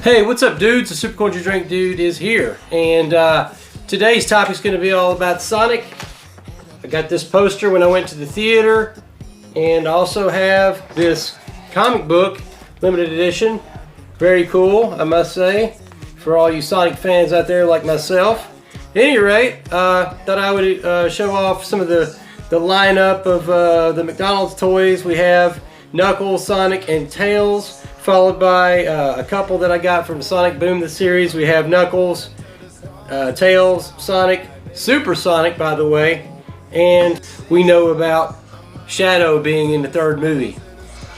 Hey, what's up, dudes? The Super Cordial Drink Dude is here, and today's topic is going to be all about Sonic. I got this poster when I went to the theater, and I also have this comic book, limited edition. Very cool, I must say, for all you Sonic fans out there like myself. At any rate, thought I would show off some of the lineup of the McDonald's toys. We have Knuckles, Sonic, and Tails, followed by a couple that I got from Sonic Boom the series. We have Knuckles, Tails, Sonic, Super Sonic, by the way, and we know about Shadow being in the third movie.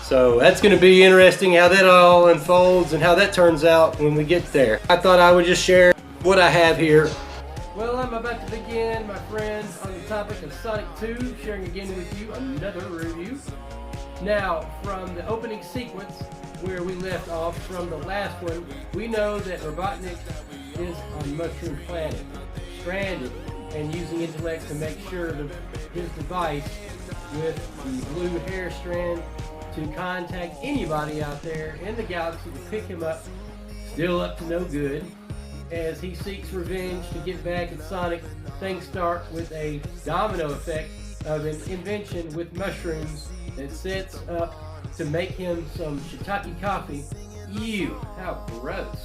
So that's going to be interesting how that all unfolds and how that turns out when we get there. I thought I would just share what I have here. Well, I'm about to begin, my friends, on the topic of Sonic 2, sharing again with you another review. Now, from the opening sequence, where we left off from the last one, we know that Robotnik is on Mushroom Planet, stranded and using intellect to make sure that his device with the blue hair strand to contact anybody out there in the galaxy to pick him up, still up to no good. As he seeks revenge to get back at Sonic, things start with a domino effect of an invention with mushrooms that sets up to make him some shiitake coffee. Ew, how gross.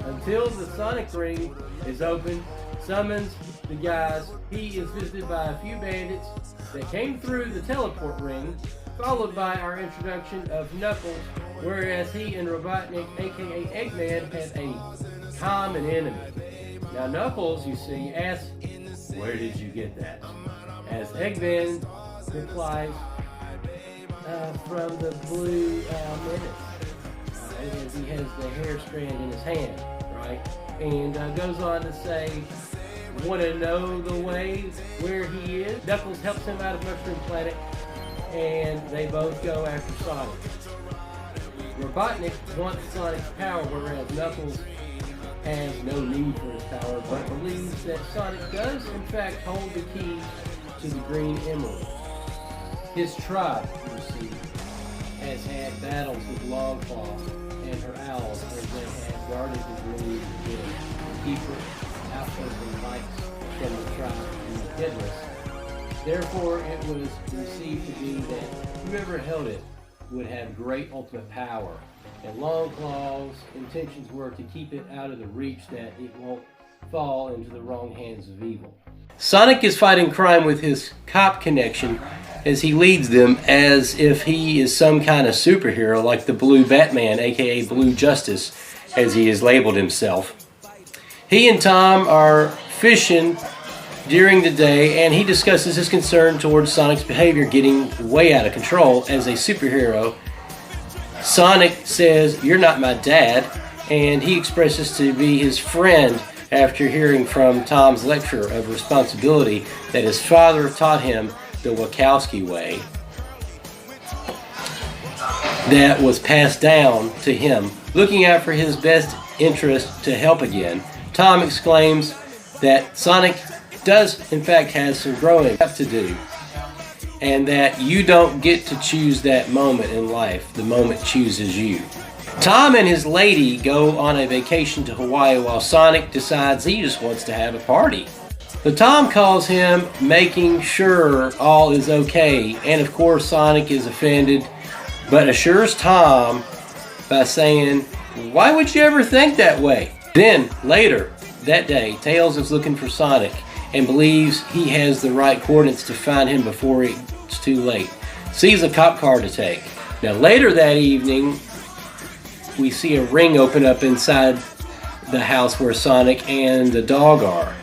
Until the Sonic ring is opened, summons the guys. He is visited by a few bandits that came through the teleport ring, followed by our introduction of Knuckles, whereas he and Robotnik, aka Eggman, had a common enemy. Now Knuckles, you see, asks, "Where did you get that?" As Eggman replies, from the blue menace, as he has the hair strand in his hand, right? And goes on to say, "Want to know the way where he is?" Knuckles helps him out of Mushroom Planet, and they both go after Sonic. Robotnik wants Sonic's power, whereas Knuckles has no need for his power, but believes that Sonic does in fact hold the key to the Green Emerald. His tribe, you see, has had battles with Longclaw and her owls as they have guarded the green to keep her outpost and lights from the tribe and the headless. Therefore, it was conceived to be that whoever held it would have great ultimate power, and Longclaw's intentions were to keep it out of the reach that it won't fall into the wrong hands of evil. Sonic is fighting crime with his cop connection as he leads them as if he is some kind of superhero like the Blue Batman, aka Blue Justice, as he has labeled himself. He and Tom are fishing during the day, and he discusses his concern towards Sonic's behavior getting way out of control as a superhero. Sonic says, "You're not my dad," and he expresses to be his friend after hearing from Tom's lecture of responsibility that his father taught him the Wachowski way that was passed down to him, looking out for his best interest to help again. Tom exclaims that Sonic does in fact have some growing up to do, and that you don't get to choose that moment in life, the moment chooses you. Tom and his lady go on a vacation to Hawaii while Sonic decides he just wants to have a party. So Tom calls him, making sure all is okay, and of course Sonic is offended, but assures Tom by saying, "Why would you ever think that way?" Then, later that day, Tails is looking for Sonic and believes he has the right coordinates to find him before it's too late. Sees a cop car to take. Now later that evening, we see a ring open up inside the house where Sonic and the dog are.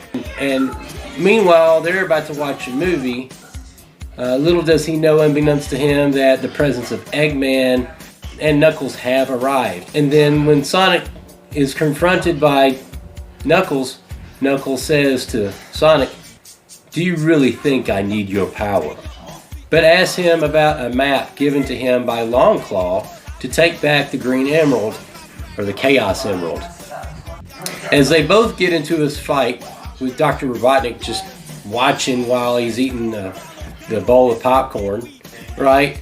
And meanwhile, they're about to watch a movie. Little does he know, unbeknownst to him, that the presence of Eggman and Knuckles have arrived. And then when Sonic is confronted by Knuckles, Knuckles says to Sonic, "Do you really think I need your power?" But asks him about a map given to him by Longclaw to take back the Green Emerald, or the Chaos Emerald. As they both get into this fight, with Dr. Robotnik just watching while he's eating the bowl of popcorn, right?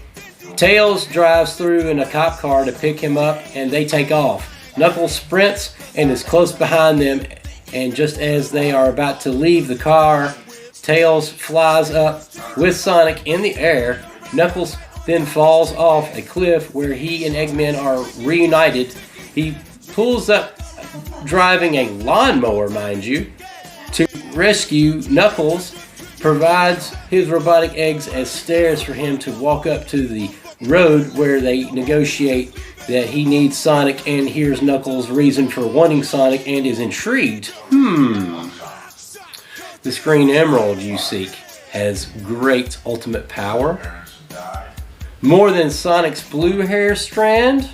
Tails drives through in a cop car to pick him up, and they take off. Knuckles sprints and is close behind them, and just as they are about to leave the car, Tails flies up with Sonic in the air. Knuckles then falls off a cliff where he and Eggman are reunited. He pulls up driving a lawnmower, mind you, to rescue Knuckles, provides his robotic eggs as stairs for him to walk up to the road where they negotiate that he needs Sonic, and hears Knuckles' reason for wanting Sonic and is intrigued. This green emerald you seek has great ultimate power. More than Sonic's blue hair strand.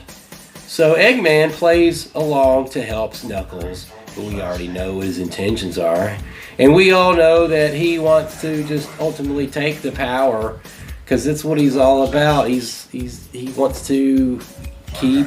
So Eggman plays along to help Knuckles, but we already know what his intentions are. And we all know that he wants to just ultimately take the power, because that's what he's all about. He wants to keep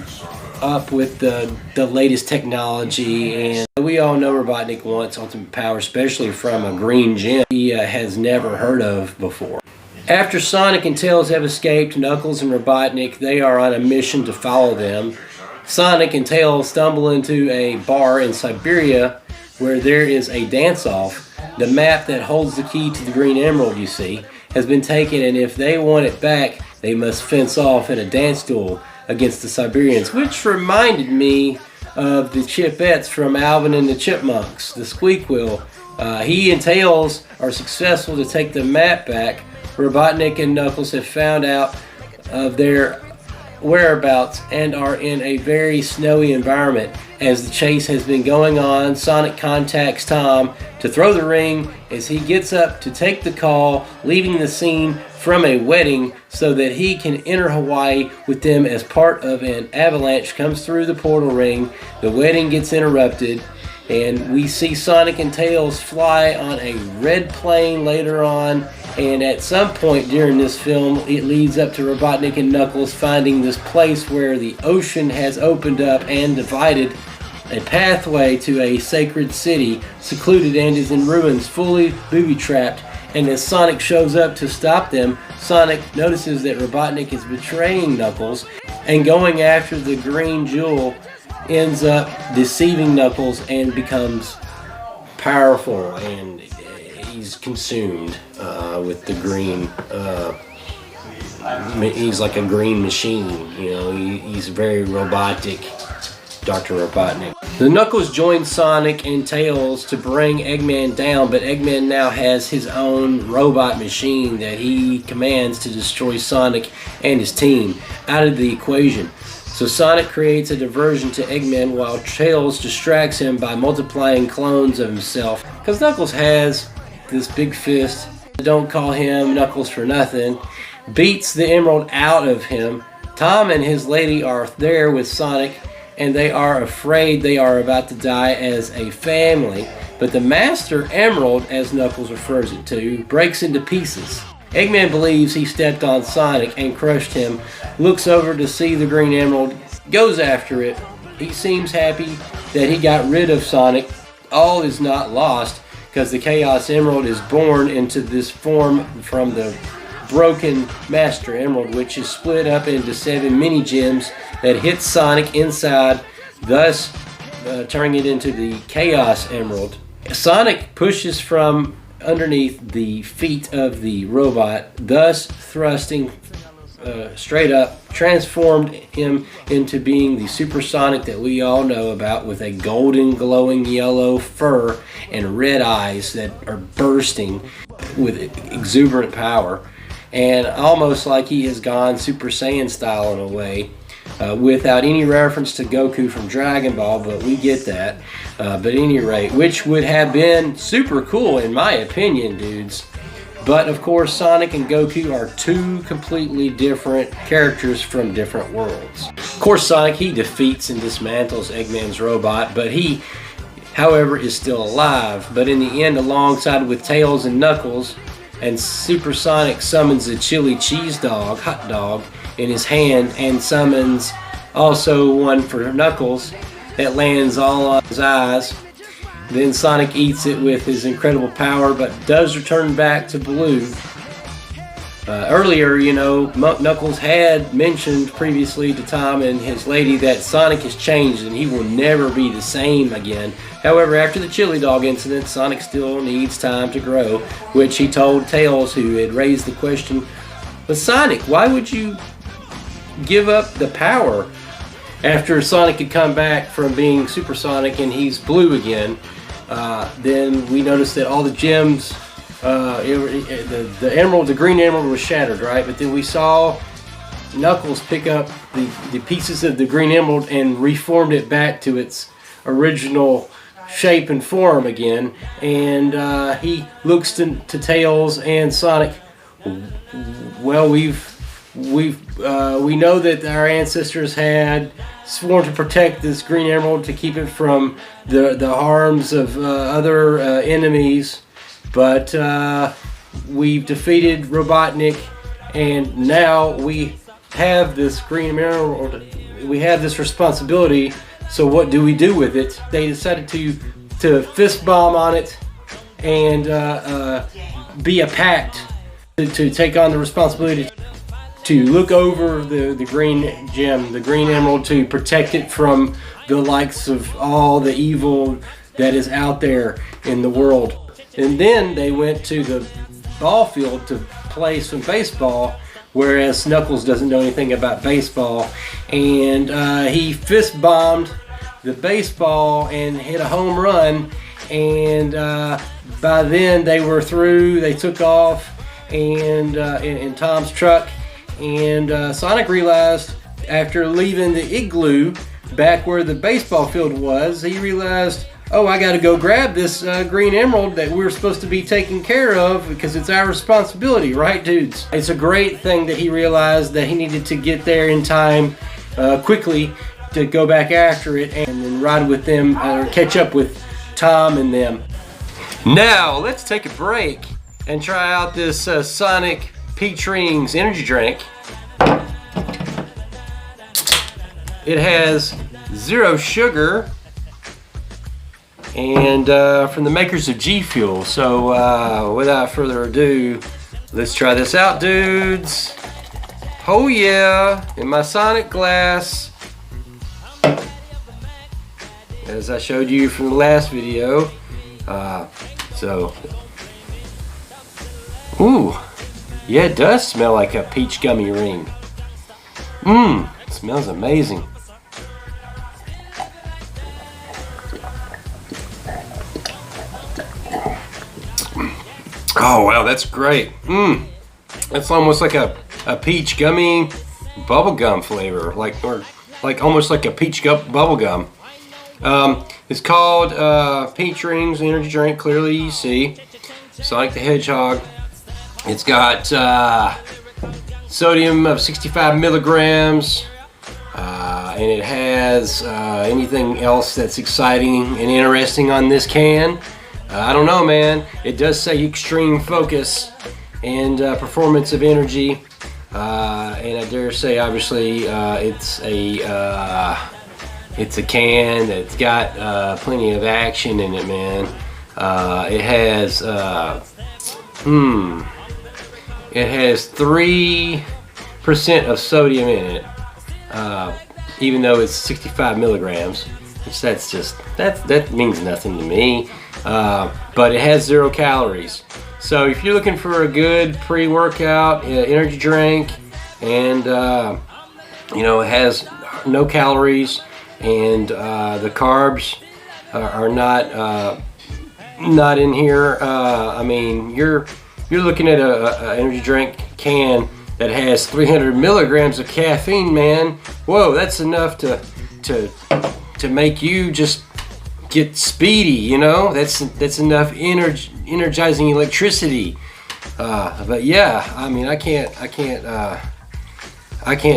up with the latest technology, and we all know Robotnik wants ultimate power, especially from a green gem he has never heard of before. After Sonic and Tails have escaped Knuckles and Robotnik, they are on a mission to follow them. Sonic and Tails stumble into a bar in Siberia where there is a dance-off. The map that holds the key to the green emerald, you see, has been taken, and if they want it back, they must fence off in a dance duel against the Siberians, which reminded me of the Chipettes from Alvin and the Chipmunks, the squeak wheel. He and Tails are successful to take the map back. Robotnik and Knuckles have found out of their whereabouts and are in a very snowy environment. As the chase has been going on, Sonic contacts Tom to throw the ring as he gets up to take the call, leaving the scene from a wedding so that he can enter Hawaii with them as part of an avalanche comes through the portal ring. The wedding gets interrupted, and we see Sonic and Tails fly on a red plane later on, and at some point during this film it leads up to Robotnik and Knuckles finding this place where the ocean has opened up and divided a pathway to a sacred city, secluded and is in ruins, fully booby-trapped. And as Sonic shows up to stop them, Sonic notices that Robotnik is betraying Knuckles, and going after the green jewel ends up deceiving Knuckles and becomes powerful, and he's consumed with the green. He's like a green machine, you know. He's very robotic, Dr. Robotnik. The Knuckles joins Sonic and Tails to bring Eggman down, but Eggman now has his own robot machine that he commands to destroy Sonic and his team out of the equation. So Sonic creates a diversion to Eggman while Tails distracts him by multiplying clones of himself. Because Knuckles has this big fist, don't call him Knuckles for nothing, beats the emerald out of him. Tom and his lady are there with Sonic, and they are afraid they are about to die as a family. But the Master Emerald, as Knuckles refers it to, breaks into pieces. Eggman believes he stepped on Sonic and crushed him, looks over to see the green emerald, goes after it. He seems happy that he got rid of Sonic. All is not lost, because the Chaos Emerald is born into this form from the broken Master Emerald, which is split up into 7 mini gems that hit Sonic inside, thus turning it into the Chaos Emerald. Sonic pushes from underneath the feet of the robot, thus thrusting straight up, transformed him into being the Supersonic that we all know about, with a golden glowing yellow fur and red eyes that are bursting with exuberant power, and almost like he has gone Super Saiyan style in a way, without any reference to Goku from Dragon Ball, but we get that. But at any rate, which would have been super cool in my opinion, dudes. But of course, Sonic and Goku are two completely different characters from different worlds. Of course, Sonic, he defeats and dismantles Eggman's robot, but he, however, is still alive. But in the end, alongside with Tails and Knuckles, and Supersonic summons a chili cheese dog, hot dog, in his hand, and summons also one for Knuckles that lands all on his eyes. Then Sonic eats it with his incredible power, but does return back to blue. Earlier, you know, Knuckles had mentioned previously to Tom and his lady that Sonic has changed and he will never be the same again. However, after the chili dog incident, Sonic still needs time to grow, which he told Tails, who had raised the question, but Sonic, why would you give up the power? After Sonic had come back from being Super Sonic and he's blue again, then we noticed that all the gems, the emerald, the green emerald was shattered, right? But then we saw Knuckles pick up the pieces of the green emerald and reformed it back to its original shape and form again. And he looks to Tails and Sonic. Well, we know that our ancestors had sworn to protect this green emerald to keep it from the harms of other enemies, but we've defeated Robotnik, and now we have this green emerald. We have this responsibility. So what do we do with it? They decided to fist bomb on it and be a pact to take on the responsibility to look over the green gem, the green emerald, to protect it from the likes of all the evil that is out there in the world. And then they went to the ball field to play some baseball, whereas Knuckles doesn't know anything about baseball. And he fist bombed the baseball and hit a home run. And by then they were through. They took off and in Tom's truck. And Sonic realized after leaving the igloo back where the baseball field was, he realized, oh, I got to go grab this green emerald that we're supposed to be taking care of because it's our responsibility, right, dudes? It's a great thing that he realized that he needed to get there in time quickly to go back after it and then ride with them or catch up with Tom and them. Now, let's take a break and try out this Sonic Peach Rings energy drink. It has 0 sugar and from the makers of Gfuel. So without further ado, let's try this out, dudes. Oh yeah, in my Sonic glass, as I showed you from the last video. Ooh, yeah, it does smell like a peach gummy ring. It smells amazing. Oh wow, that's great. That's almost like a peach gummy bubblegum flavor, like almost like a peach bubblegum. It's called Peach Rings energy drink. Clearly you see Sonic the Hedgehog. It's got sodium of 65 milligrams, and it has anything else that's exciting and interesting on this can. I don't know, man. It does say extreme focus and performance of energy, and I dare say, obviously, it's a can that's got plenty of action in it, man. It has 3% of sodium in it, even though it's 65 milligrams, which that means nothing to me. But it has 0 calories. So if you're looking for a good pre-workout energy drink, and you know, it has no calories, and the carbs are not in here. I mean, you're looking at a energy drink can that has 300 milligrams of caffeine, man. Whoa, that's enough to make you just get speedy, you know. That's enough energizing electricity. But yeah, I mean, I can't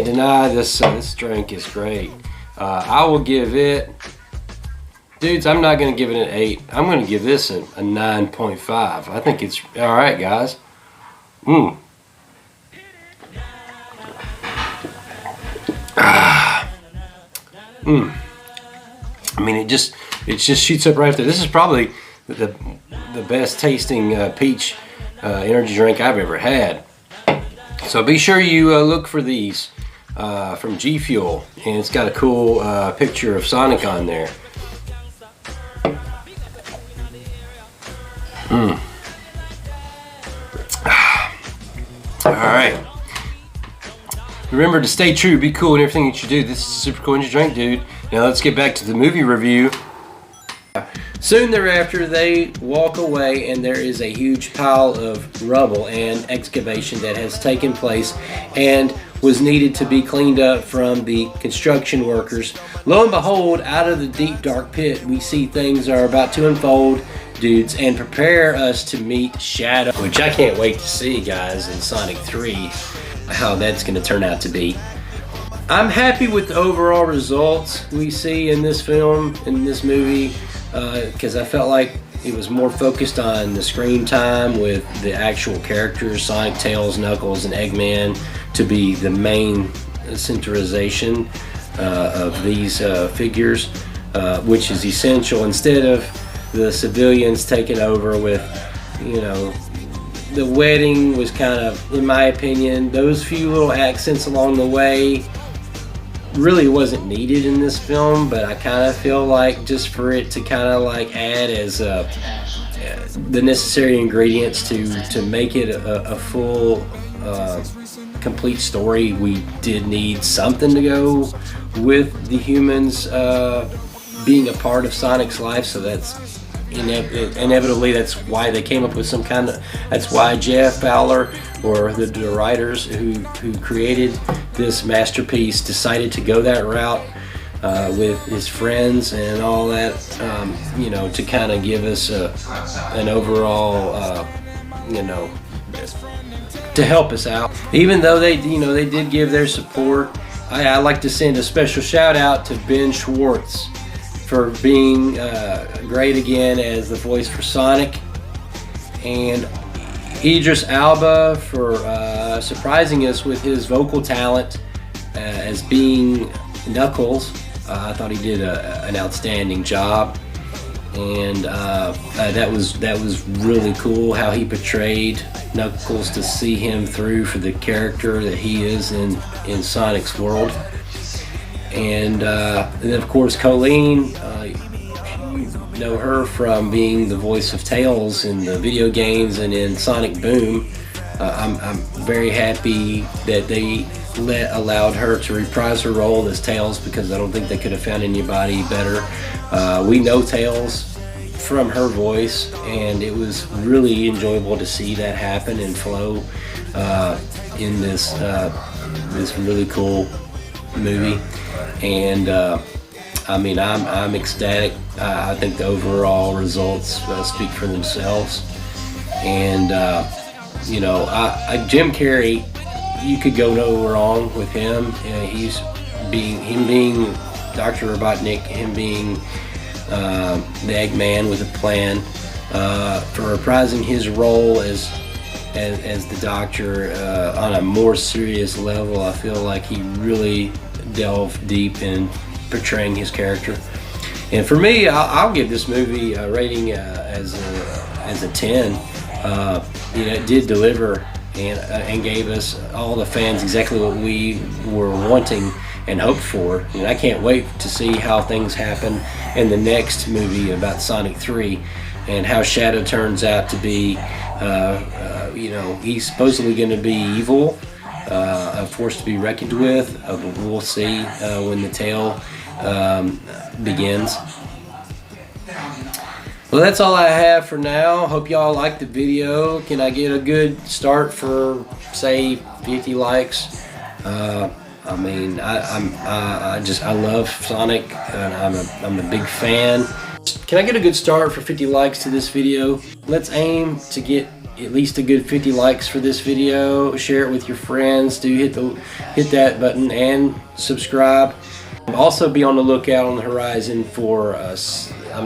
deny this drink is great. I will give it, dudes, I'm not going to give it an 8. I'm going to give this a 9.5. I think it's all right, guys. I mean, it just shoots up right there. This is probably the best tasting peach energy drink I've ever had. So be sure you look for these from Gfuel, and it's got a cool picture of Sonic on there. Alright. Remember to stay true, be cool in everything that you do. This is Super Cool Energy Drink Dude. Now let's get back to the movie review. Soon thereafter, they walk away, and there is a huge pile of rubble and excavation that has taken place and was needed to be cleaned up from the construction workers. Lo and behold, out of the deep dark pit, we see things are about to unfold, dudes, and prepare us to meet Shadow, which I can't wait to see, guys, in Sonic 3, how that's going to turn out to be. I'm happy with the overall results we see in this film, in this movie, because I felt like it was more focused on the screen time with the actual characters, Sonic, Tails, Knuckles, and Eggman, to be the main centerization of these figures, which is essential, instead of the civilians taking over with, you know, the wedding was kind of, in my opinion, those few little accents along the way really wasn't needed in this film, but I kind of feel like just for it to kind of like add as the necessary ingredients to make it a full complete story, we did need something to go with the humans being a part of Sonic's life. So that's inevitably, that's why they came up with some kind of, that's why Jeff Fowler, or the writers who created this masterpiece, decided to go that route with his friends and all that, you know, to kind of give us an overall, you know, to help us out. Even though they, you know, they did give their support, I like to send a special shout out to Ben Schwartz for being great again as the voice for Sonic, and Idris Elba for surprising us with his vocal talent as being Knuckles. I thought he did an outstanding job, and that was really cool how he portrayed Knuckles, to see him through for the character that he is in Sonic's world. And then of course Colleen, you know her from being the voice of Tails in the video games and in Sonic Boom. I'm very happy that they allowed her to reprise her role as Tails, because I don't think they could have found anybody better. We know Tails from her voice, and it was really enjoyable to see that happen and flow in this really cool movie. And I mean, I'm ecstatic. I think the overall results speak for themselves. And you know, Jim Carrey, you could go no wrong with him. Him being Dr. Robotnik, him being the Eggman with a plan, for reprising his role as the Doctor on a more serious level. I feel like he really delved deep in portraying his character. And for me, I'll give this movie a rating as a 10. You know, it did deliver and gave us, all the fans, exactly what we were wanting and hoped for. And I can't wait to see how things happen in the next movie about Sonic 3, and how Shadow turns out to be, you know, he's supposedly going to be evil, a force to be reckoned with. We'll see when the tale begins. Well, that's all I have for now. Hope y'all liked the video. Can I get a good start for, say, 50 likes? I mean, I love Sonic, and I'm a big fan. Can I get a good start for 50 likes to this video? Let's aim to get at least a good 50 likes for this video. Share it with your friends. Do hit that button and subscribe. Also, be on the lookout on the horizon for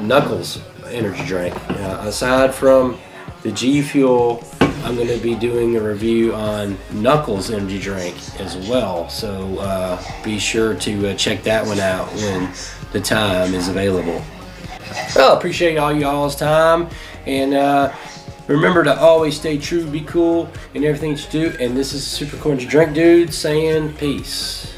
Knuckles energy drink. Aside from the Gfuel, I'm going to be doing a review on Knuckles energy drink as well. So be sure to check that one out when the time is available. Well, appreciate all y'all's time, and Remember to always stay true, be cool in everything that you do. And this is Super Cool Energy Drink Dude saying peace.